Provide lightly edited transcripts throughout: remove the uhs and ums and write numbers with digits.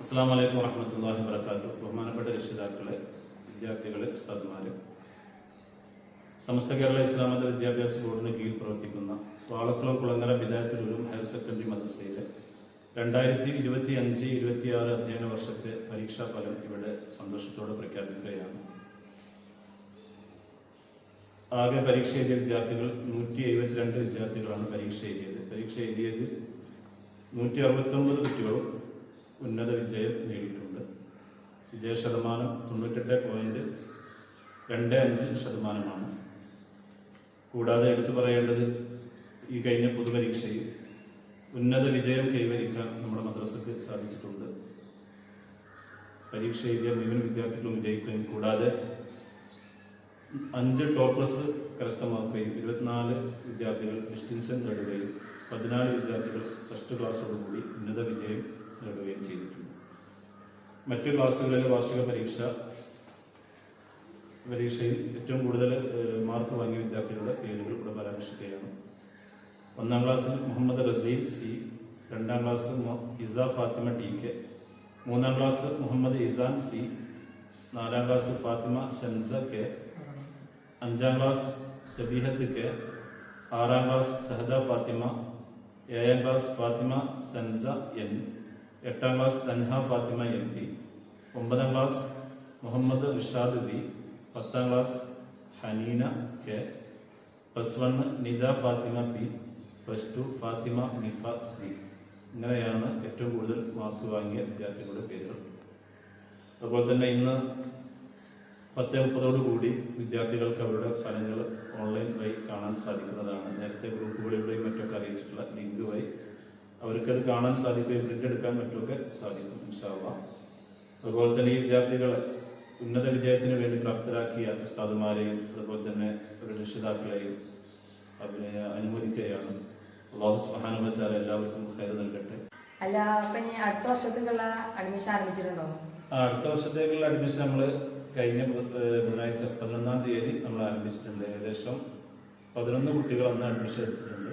അസ്സലാമു അലൈക്കും വറഹ്മത്തുള്ളാഹി വബറകാതുഹു. ബഹുമാനപ്പെട്ട രക്ഷിതാക്കളെ, വിദ്യാർത്ഥികളെ, ഉസ്താദുമാരെ, സമസ്ത കേരള ഇസ്ലാമത വിദ്യാഭ്യാസ ബോർഡിന് കീഴിൽ പ്രവർത്തിക്കുന്ന വാളക്കുളം കുളങ്ങര ബിദായത്തുൽ ഉലൂം ഹയർ സെക്കൻഡറി മദ്രസയിലെ 2025-26 അധ്യയന വർഷത്തെ പരീക്ഷാ ഫലം ഇവിടെ സന്തോഷത്തോടെ പ്രഖ്യാപിക്കുകയാണ്. ആകെ പരീക്ഷ എഴുതിയ വിദ്യാർത്ഥികൾ 172 വിദ്യാർത്ഥികളാണ് പരീക്ഷ എഴുതിയത്. പരീക്ഷ എഴുതിയതിൽ 169 കുട്ടികളും ഉന്നത വിജയം നേടിയിട്ടുണ്ട്. വിജയ ശതമാനം 98.25%. കൂടാതെ എടുത്തു പറയേണ്ടത്, ഈ കഴിഞ്ഞ പൊതുപരീക്ഷയിൽ ഉന്നത വിജയം കൈവരിക്കാൻ നമ്മുടെ മദ്രസയ്ക്ക് സാധിച്ചിട്ടുണ്ട്. പരീക്ഷ എഴുതിയ മുഴുവൻ വിദ്യാർത്ഥികളും വിജയിക്കുകയും കൂടാതെ 5 ടോപ്പ് പ്ലസ് കരസ്ഥമാക്കുകയും 24 വിദ്യാർത്ഥികൾ ഡിസ്റ്റിങ്ഷൻ നേടുകയും 14 വിദ്യാർത്ഥികൾ ഫസ്റ്റ് ക്ലാസ്സോടുകൂടി ഉന്നത വിജയം നേടുകയും ചെയ്തിട്ടുണ്ട്. മറ്റ് ക്ലാസ്സുകളിലെ വാർഷിക പരീക്ഷയിൽ ഏറ്റവും കൂടുതൽ മാർക്ക് വാങ്ങിയ വിദ്യാർത്ഥികളുടെ പേരുകൾ ഇവിടെ പരാമർശിക്കുകയാണ്. 1ാം ക്ലാസ്സിൽ മുഹമ്മദ് റസീൽ സി, 2ാം class Isa Fathima T K, 3ാം ക്ലാസ് മുഹമ്മദ് ഇസാൻ സി, 4ാം ക്ലാസ് ഫാത്തിമ ഷൻസ കെ, 5ാം ക്ലാസ് സബീഹത്ത് കെ, 6ാം ക്ലാസ് ഷഹദ ഫാത്തിമ, 7ാം ക്ലാസ് ഫാത്തിമ സൻസ എൻ, 8ാം class Sanha Fathima M P, 9ാം ക്ലാസ് മുഹമ്മദ് റിഷാദ് വി, 10ാം class Haneena K, +1 Nida Fathima P, +2 Fathima Nifa C. ഇങ്ങനെയാണ് ഏറ്റവും കൂടുതൽ മാർക്ക് വാങ്ങിയ വിദ്യാർത്ഥികളുടെ പേരുകൾ. അതുപോലെ തന്നെ ഇന്ന് 10:30 വിദ്യാർത്ഥികൾക്ക് അവരുടെ ഫലങ്ങൾ ഓൺലൈൻ വഴി കാണാൻ സാധിക്കുന്നതാണ്. നേരത്തെ ഗ്രൂപ്പുകളിലൂടെയും മറ്റൊക്കെ അറിയിച്ചിട്ടുള്ള ലിങ്ക് വഴി അവർക്കത് കാണാൻ സാധിക്കുകയും പ്രിന്റ് എടുക്കാൻ മറ്റൊക്കെ സാധിക്കും ഇൻഷാ അല്ലാഹ്. അതുപോലെ തന്നെ ഈ വിദ്യാർത്ഥികളെ ഉന്നത വിജയത്തിന് വേണ്ടി പ്രാപ്തരാക്കിയ ഉസ്താദുമാരെയും അതുപോലെ തന്നെ അവരുടെ രക്ഷിതാക്കളെയും അനുമോദിക്കുകയാണ്. അല്ലാഹു സുബ്ഹാനഹു വ തആല എല്ലാവർക്കും ഖൈർ നൽകട്ടെ. അല്ല, അപ്പൊ ഇനി അടുത്ത വർഷത്തേക്കുള്ള അഡ്മിഷൻ ആരംഭിച്ചിട്ടുണ്ടോ? അടുത്ത വർഷത്തേക്കുള്ള അഡ്മിഷൻ നമ്മൾ കഴിഞ്ഞ ബുധനാഴ്ച 11ാം തീയതി നമ്മൾ ആരംഭിച്ചിട്ടുണ്ട്. ഏകദേശം 11 കുട്ടികൾ അന്ന് അഡ്മിഷൻ എടുത്തിട്ടുണ്ട്.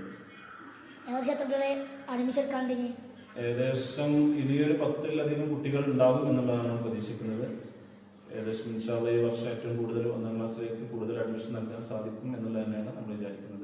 ഏകദേശം ഇനിയൊരു 10-ലധികം കുട്ടികൾ ഉണ്ടാകും എന്നുള്ളതാണ് നമ്മൾ പ്രതീക്ഷിക്കുന്നത്. ഏകദേശം ഇൻഷാ അല്ലാഹ് ഈ വർഷം ഏറ്റവും കൂടുതൽ 1ാം ക്ലാസ്സിലേക്ക് കൂടുതൽ അഡ്മിഷൻ നൽകാൻ സാധിക്കും എന്നുള്ളത് തന്നെയാണ് നമ്മൾ വിചാരിക്കുന്നത്.